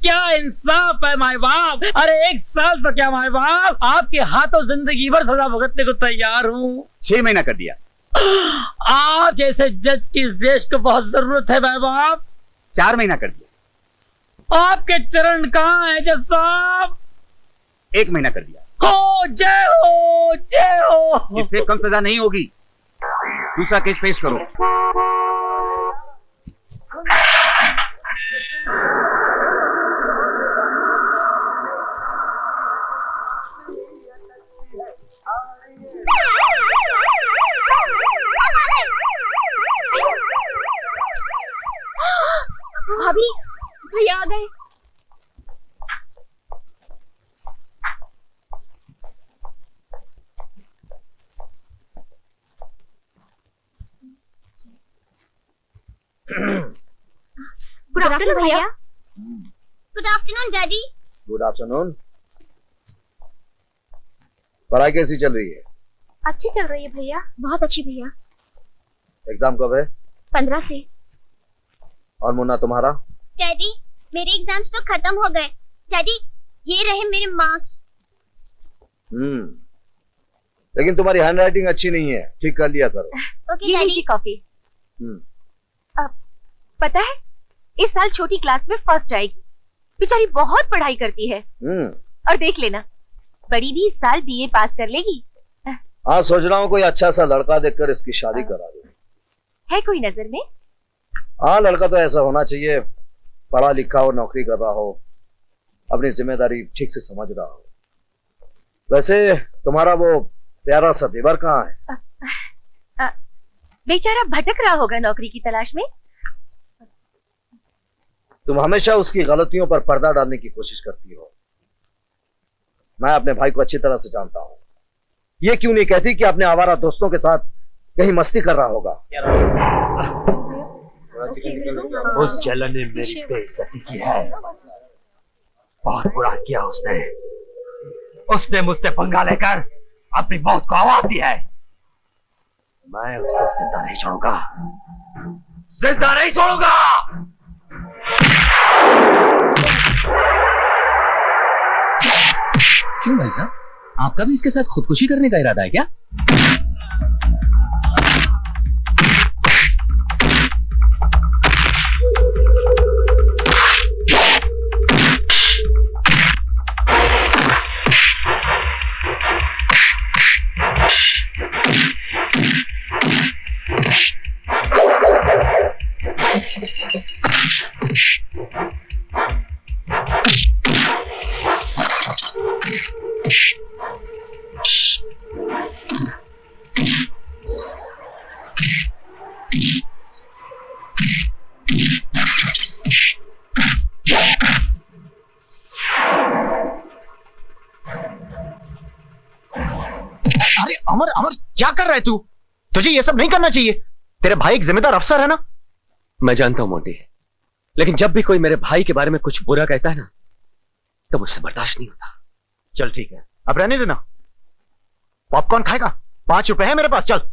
क्या इंसाफ है माई बाप। अरे 1 साल तो क्या माई बाप, आपके हाथों जिंदगी भर सजा भुगतने को तैयार हूँ। 6 महीना कर दिया। आप जैसे जज की इस देश को बहुत जरूरत है माई बाप। 4 महीना कर दिया। आपके चरण कहाँ है जज साहब? 1 महीना कर दिया। हो जय हो जय हो। इससे कम सजा नहीं होगी, दूसरा केस पेश करो। भाभी, भैया आ गए। गुड आफ्टरनून भैया। Good afternoon daddy. Good afternoon. पढ़ाई कैसी चल रही है? अच्छी चल रही है भैया। बहुत अच्छी भैया। एग्जाम कब है? 15 से। और मुन्ना तुम्हारा? डैडी मेरे एग्जाम्स तो खत्म हो गए। डैडी ये रहे मेरे मार्क्स। लेकिन तुम्हारी हैंडराइटिंग अच्छी नहीं है, ठीक कर लिया करो। Okay daddy. कॉफी। पता है इस साल छोटी क्लास में फर्स्ट आएगी। बेचारी बहुत पढ़ाई करती है। और देख लेना बड़ी भी इस साल बीए पास कर लेगी। हाँ, सोच रहा हूँ कोई अच्छा सा लड़का देखकर इसकी शादी करा दूं। है कोई नजर में? हाँ, लड़का तो ऐसा होना चाहिए, पढ़ा लिखा हो, नौकरी कर रहा हो, अपनी जिम्मेदारी ठीक से समझ रहा हो। वैसे तुम्हारा वो प्यारा सा देवर कहाँ है? बेचारा भटक रहा होगा नौकरी की तलाश में। तुम हमेशा उसकी गलतियों पर पर्दा डालने की कोशिश करती हो। मैं अपने भाई को अच्छी तरह से जानता हूँ। ये क्यों नहीं कहती कि अपने आवारा दोस्तों के साथ कहीं मस्ती कर रहा होगा? उस जलन ने मेरी बेइज्जती की है। बहुत बुरा किया उसने। उसने मुझसे पंगा लेकर अपनी मौत को आवाज दी है। मैं उसको जिंदा नहीं छोड़ूंगा, जिंदा नहीं छोड़ूंगा। क्यों भाई साहब, आपका भी इसके साथ खुदकुशी करने का इरादा है क्या? अरे अमर, अमर क्या कर रहा है तू? तुझे ये सब नहीं करना चाहिए। तेरे भाई एक जिम्मेदार अफसर है ना। मैं जानता हूं मोंटी, लेकिन जब भी कोई मेरे भाई के बारे में कुछ बुरा कहता है ना, तो मुझसे बर्दाश्त नहीं होता। चल ठीक है, अब रहने देना। पॉपकॉर्न खाएगा? 5 रुपए है मेरे पास, चल।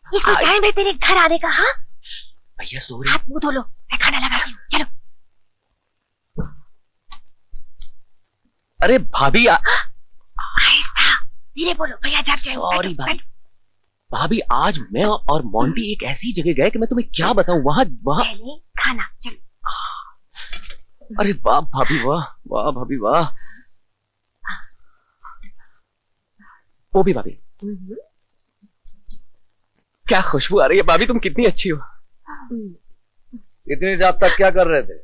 ये कोई टाइम है तेरे घर आने का? हाँ भैया सो रहे। हाथ मुंह धो लो, मैं खाना लगाती हूँ। चलो। अरे भाभी आहिस्ता, धीरे बोलो, भैया जाग जाएंगे। सॉरी भाभी। भाभी आज मैं और मोंटी एक ऐसी जगह गए कि मैं तुम्हें क्या बताऊं। वहां पहले खाना। चलो। अरे वाह भाभी, वाह वाह भाभी, वाह। वो भी भाभी, क्या खुशबू आ रही है। भाभी तुम कितनी अच्छी हो। इतनी रात तक क्या कर रहे थे?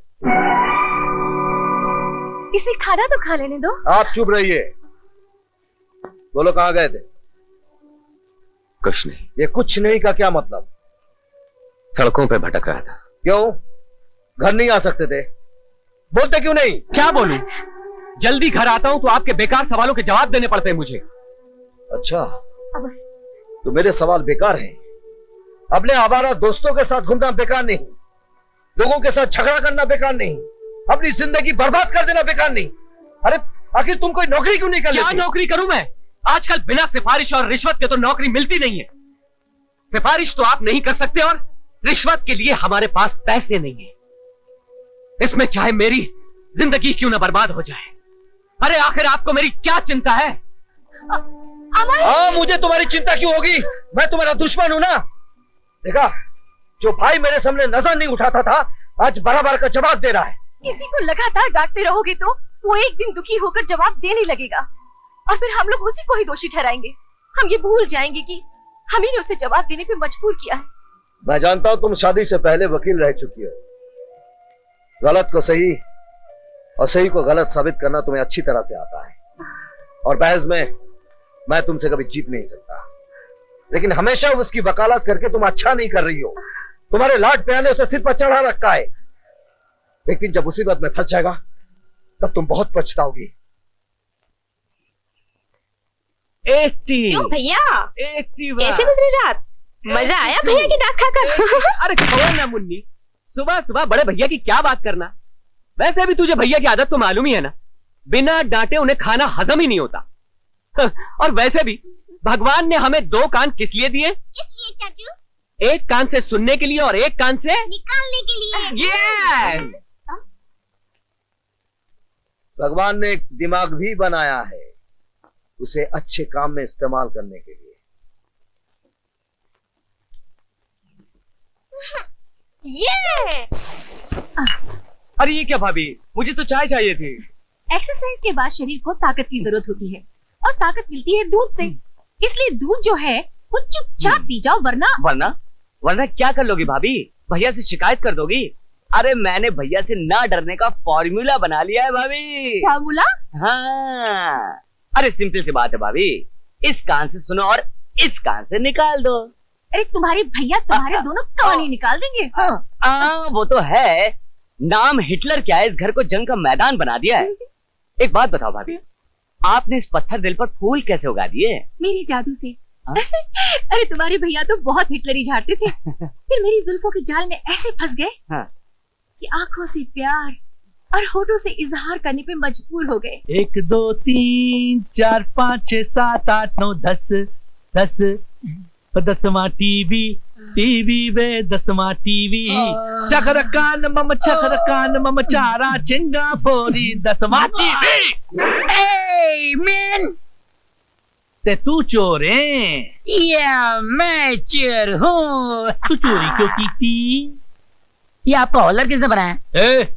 इसे खाना तो खा लेने दो। आप चुप रहिए। बोलो कहाँ गए थे? कुछ नहीं। ये कुछ नहीं का क्या मतलब? सड़कों पे भटक रहा था। क्यों? घर नहीं आ सकते थे? बोलते क्यों नहीं? क्या बोलूं? जल्दी घर आता हूं तो आपके बेकार सवालों के जवाब देने पड़ते हैं मुझे। अच्छा, तो मेरे सवाल बेकार हैं। अपने आवारा दोस्तों के साथ घूमना बेकार नहीं, लोगों के साथ झगड़ा करना बेकार नहीं, अपनी जिंदगी बर्बाद कर देना बेकार नहीं। अरे आखिर तुम कोई नौकरी क्यों नहीं कर क्या लेती? नौकरी करूं मैं? आजकल बिना सिफारिश और रिश्वत के तो नौकरी मिलती नहीं है। सिफारिश तो आप नहीं कर सकते और रिश्वत के लिए हमारे पास पैसे नहीं है। इसमें चाहे मेरी जिंदगी क्यों ना बर्बाद हो जाए। अरे आखिर आपको मेरी क्या चिंता है? अमर, हाँ, मुझे तुम्हारी चिंता क्यों होगी? मैं तुम्हारा दुश्मन हूं ना। देखा, जो भाई मेरे सामने नजर नहीं उठाता था, आज बराबर का जवाब दे रहा है। किसी को लगातार डांटते रहोगे तो वो एक दिन दुखी होकर जवाब देने लगेगा और फिर हम लोग उसी को ही दोषी ठहराएंगे। हम ये भूल जाएंगे कि हम ही ने उसे जवाब देने पे मजबूर किया है। मैं जानता हूं तुम शादी से पहले वकील रह चुकी हो। गलत को सही और सही को गलत साबित करना तुम्हें अच्छी तरह से आता है, और बहस में मैं तुमसे कभी जीत नहीं सकता। लेकिन हमेशा उसकी वकालत करके तुम अच्छा नहीं कर रही हो। तुम्हारे लाड प्यार ने उसे सिर पर चढ़ा रखा है, लेकिन जब मुसीबत में फंस जाएगा तब तुम बहुत पछताओगी। क्यों भैया, 80 कैसे गुजरी रात? मजा आया भैया की डाक खाकर? अरे छोड़ ना मुन्नी, सुबह सुबह बड़े भैया की क्या बात करना। वैसे भी तुझे भैया की आदत तो मालूम ही है ना, बिना डांटे उन्हें खाना हजम ही नहीं होता। और वैसे भी भगवान ने हमें 2 कान किस लिए दिए? इसलिए चाचू, एक कान से सुनने के लिए और एक कान से निकालने के लिए। यस। भगवान ने एक दिमाग भी बनाया है, उसे अच्छे काम में इस्तेमाल करने के लिए। ये अरे ये क्या भाभी, मुझे तो चाय चाहिए थी। एक्सरसाइज के बाद शरीर को ताकत की जरूरत होती है और ताकत मिलती है दूध से। इसलिए दूध जो है वो चुपचाप पी जाओ, वरना वरना क्या कर लोगी भाभी? भैया से शिकायत कर दोगी? अरे मैंने भैया से ना डरने का फॉर्मूला बना लिया है भाभी। फार्मूला? हाँ, अरे सिंपल सी बात है भाभी, इस कान से सुनो और इस कान से निकाल दो। अरे तुम्हारे भैया तुम्हारे दोनों कान ही निकाल देंगे। हाँ। वो तो है, नाम हिटलर क्या है, इस घर को जंग का मैदान बना दिया है। एक बात बताओ भाभी, आपने इस पत्थर दिल पर फूल कैसे उगा दिए? मेरी जादू से। अरे तुम्हारे भैया तो बहुत हिटलरी झाड़ते थे, फिर मेरी जुल्फों के जाल में ऐसे फंस गए कि आंखों से प्यार और होठों से इजहार करने पे मजबूर हो गए। 1 2 3 4 5 6 7 8 9 10 10 10वां टीवी वे 10वां टीवी चखरकान मम चारा चिंगा फोरी 10वां टीवी। मैन, ते तू चोर है? या मैं चोर हूँ। तू चोरी क्यों की थी? ये आपका हॉलर किसने बनाया? ए,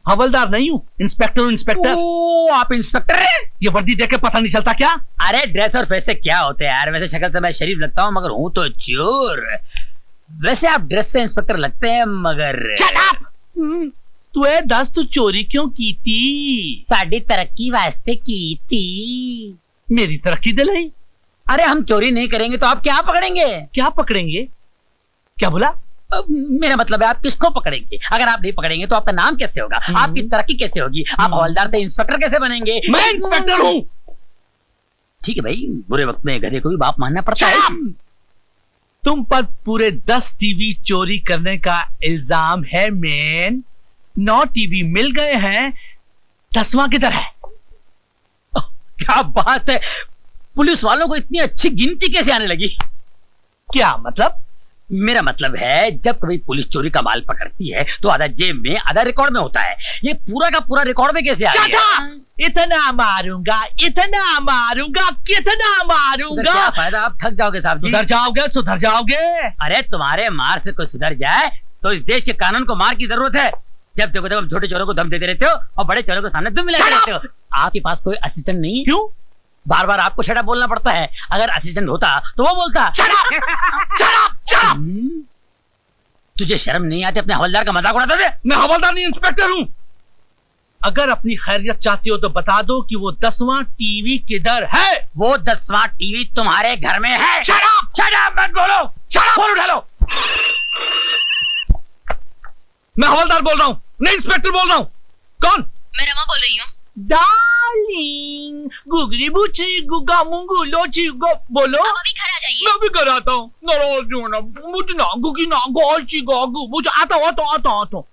हवलदार नहीं हूँ, इंस्पेक्टर। ओ, आप इंस्पेक्टर हैं? ये वर्दी देख के पता नहीं चलता क्या? अरे ड्रेस और फेस से क्या होते हैं यार, वैसे शक्ल से मैं शरीफ लगता हूँ मगर हूँ तो चोर। वैसे आप ड्रेस से इंस्पेक्टर लगते हैं मगर Shut up! तू दस तू चोरी क्यों की थी? साड़ी तरक्की वास्ते की थी। मेरी तरक्की दिलाई। अरे हम चोरी नहीं करेंगे तो आप क्या पकड़ेंगे? क्या पकड़ेंगे? क्या बोला? मेरा मतलब है आप किसको पकड़ेंगे? अगर आप नहीं पकड़ेंगे तो आपका नाम कैसे होगा, आपकी तरक्की कैसे होगी, आप हवलदार से इंस्पेक्टर कैसे बनेंगे? मैं इंस्पेक्टर हूँ। ठीक है भाई, बुरे वक्त में गधे को भी बाप मानना पड़ता है। तुम पर पूरे 10 टीवी चोरी करने का इल्जाम है मैन। 9 टीवी मिल गए हैं, 10वां किधर है? क्या बात है, पुलिस वालों को इतनी अच्छी गिनती कैसे आने लगी? क्या मतलब? मेरा मतलब है जब कभी पुलिस चोरी का माल पकड़ती है तो आधा जेब में आधा रिकॉर्ड में होता है, ये पूरा का पूरा रिकॉर्ड में कैसे आ गया? इतना मारूंगा, इतना मारूंगा, कितना मारूंगा। क्या फायदा, आप थक जाओगे साहब जी। सुधर जाओगे। अरे तुम्हारे मार से कोई सुधर जाए तो इस देश के कानून को मार की जरूरत है। जब देखो जब छोटे चोरों को धम देते रहते हो और बड़े चोरों के सामने दुम मिलाते रहते हो। आपके पास कोई असिस्टेंट नहीं? क्यों? बार बार आपको शट अप बोलना पड़ता है, अगर असिस्टेंट होता तो वो बोलता। तुझे शर्म नहीं आती अपने हवलदार का मजाक उड़ाते थे? मैं हवलदार नहीं, इंस्पेक्टर हूँ। अगर अपनी खैरियत चाहती हो तो बता दो कि वो 10वां टीवी किधर है? वो 10वां टीवी तुम्हारे घर में है। शट अप मत बोलो, फोन उठा लो। मैं हवलदार बोल रहा हूँ, नहीं इंस्पेक्टर बोल रहा हूँ। कौन? मैं रमा बोल रही हूँ। डार्लिंग, गुगली बुची गुगा मुंगू लोची गो बोलो। अभी घर आ जाइए। मैं भी घर आता हूँ। नाराज नहीं होना मुझे ना गुगी ना गोची गोगू मुझे आता हूँ।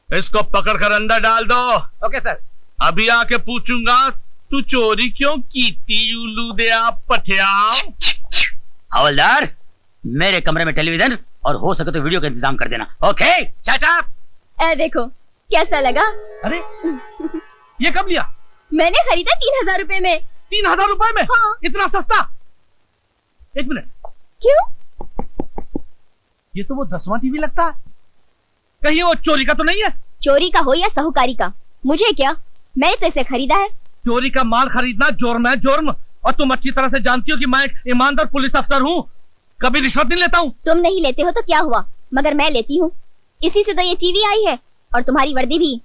इसको पकड़ कर अंदर डाल दो। Okay sir. अभी आके पूछूंगा तू चोरी क्यों की थी उल्लू दे आप पठिया। हवलदार, मेरे कमरे में टेलीविजन और हो सके तो वीडियो का इंतजाम कर देना। Okay, shut up. ए देखो कैसा लगा? अरे ये कब लिया? मैंने खरीदा 3000 रुपए में। 3000 रुपए में? हाँ। इतना सस्ता? एक मिनट, क्यों? ये तो वो 10वां टीवी लगता है। कहीं वो चोरी का तो नहीं है? चोरी का हो या साहूकारी का, मुझे क्या, मैंने तो इसे खरीदा है। चोरी का माल खरीदना जुर्म है, जुर्म। और तुम अच्छी तरह से जानती हो कि मैं एक ईमानदार पुलिस अफसर हूँ, कभी रिश्वत नहीं लेता हूँ। तुम नहीं लेते हो तो क्या हुआ, मगर मैं लेती हूँ। इसी से तो ये टीवी आई है और तुम्हारी वर्दी भी।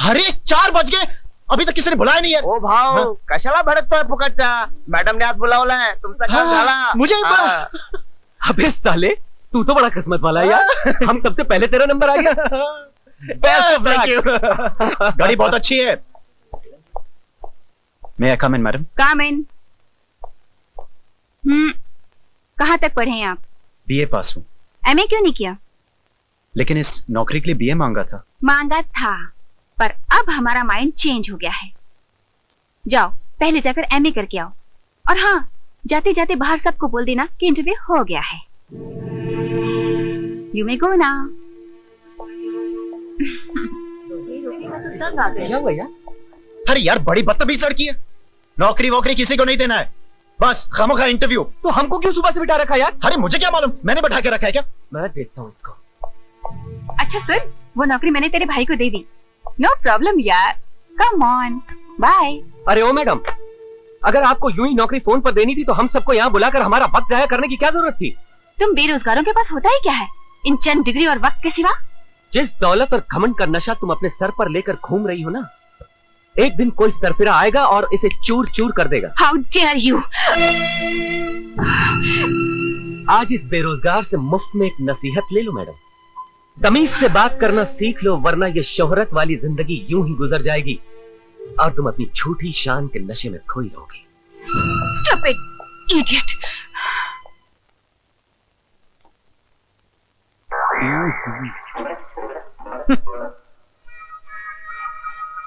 अरे 4 बज गए, अभी तक किसी ने बुलाया नहीं यार। ओ भाव कशाला भडकतोय फुकटचा? मॅडम ने आज बुलावलाय, तुमचा काम झाला। मुझे अबे साले, तू तो बड़ा किस्मत वाला है यार। हम सबसे पहले तेरा नंबर आ गया। Thank you. गाड़ी बहुत अच्छी है। मैं कम इन मैडम? काम इन। कहाँ तक पढ़े हैं आप? बीए पास हूँ। एमए क्यों नहीं किया? लेकिन इस नौकरी के लिए बीए मांगा था। मांगा था, पर अब हमारा माइंड चेंज हो गया है। जाओ पहले जाकर एमए करके आओ। और हाँ, जाते जाते बाहर सबको बोल देना कि इंटरव्यू हो गया है। You may go now. क्या भैया? अरे यार बड़ी बदतमीज लड़की है। नौकरी वोकरी किसी को नहीं देना है, बस खामखा इंटरव्यू। तो हमको क्यों सुबह से बिठा रखा यार? अरे मुझे क्या मालूम, मैंने बैठा के रखा है क्या? मैं देखता हूँ इसको। अच्छा सर, वो नौकरी मैंने तेरे भाई को दे दी। नो प्रॉब्लम यार, कम ऑन, बाय। अरे ओ मैडम, अगर आपको यूं ही नौकरी फोन पर देनी थी तो हम सबको यहाँ बुलाकर हमारा वक्त जाया करने की क्या जरूरत थी? तुम बेरोजगारों के पास होता ही क्या है इन चंद डिग्री और वक्त के सिवा? जिस दौलत और घमंड का नशा तुम अपने सर पर लेकर घूम रही हो ना, एक दिन कोई सरफिरा आएगा और इसे चूर चूर कर देगा। How dare you. आज इस बेरोजगार से मुफ्त में एक नसीहत ले लो मैडम। तमीज से बात करना सीख लो, वरना ये शोहरत वाली जिंदगी यूं ही गुजर जाएगी और तुम अपनी झूठी शान के नशे में खोई रहोगे। Stop it, idiot.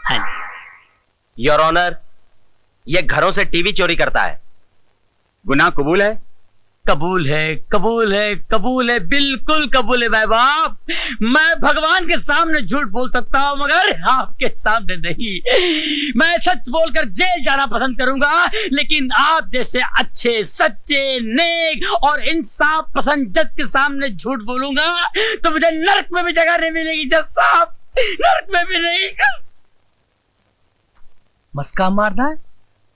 हाँ जी। योर ऑनर, ये घरों से टीवी चोरी करता है। गुनाह कबूल है? कबूल है, कबूल है, कबूल है, बिल्कुल कबूल है भाई बाप। मैं भगवान के सामने झूठ बोल सकता हूँ मगर आपके सामने नहीं। मैं सच बोलकर जेल जाना पसंद करूंगा, लेकिन आप जैसे अच्छे, सच्चे, नेक और इंसाफ पसंद जज के सामने झूठ बोलूंगा तो मुझे नरक में भी जगह नहीं मिलेगी जज साहब, नरक में भी नहीं। मस्का मारना है?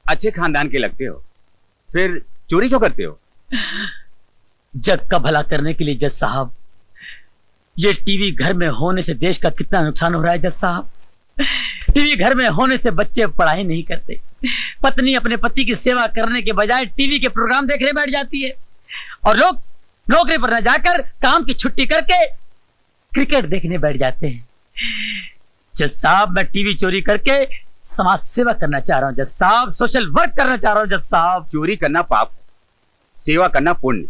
अच्छे खानदान के लगते हो, फिर चोरी क्यों करते हो? जग का भला करने के लिए जज साहब। ये टीवी घर में होने से देश का कितना नुकसान हो रहा है जज साहब। टीवी घर में होने से बच्चे पढ़ाई नहीं करते, पत्नी अपने पति की सेवा करने के बजाय टीवी के प्रोग्राम देखने बैठ जाती है, और लोग नौकरी पर न जाकर काम की छुट्टी करके क्रिकेट देखने बैठ जाते हैं। जज साहब, मैं टीवी चोरी करके समाज सेवा करना चाह रहा हूं जज साहब, सोशल वर्क करना चाह रहा हूं जज साहब। चोरी करना पाप है, सेवा करना पुण्य।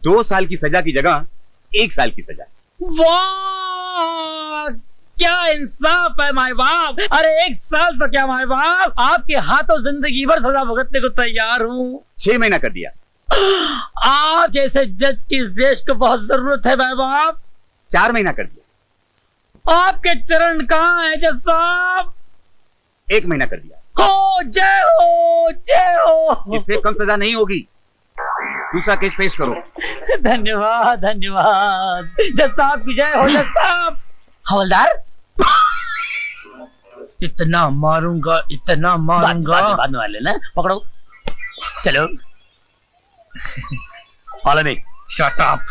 2 साल की सजा की जगह 1 साल की सजा। वाह, क्या इंसाफ है माय बाप। अरे 1 साल तो क्या माय बाप, आपके हाथों जिंदगी भर सजा भुगतने को तैयार हूँ। 6 महीना कर दिया। आप जैसे जज की इस देश को बहुत जरूरत है माय बाप। 4 महीना कर दिया। आपके चरण कहाँ है जज साहब? 1 महीना कर दिया। हो जय हो, जय हो। इससे कम सजा नहीं होगी, दूसरा केस पेश करो। धन्यवाद, धन्यवाद जज साहब की जय हो। जज साहब। हवलदार, इतना मारूंगा, इतना मारूंगा। बाद में मार लेना, पकड़ो, चलो। Follow me. Shut up.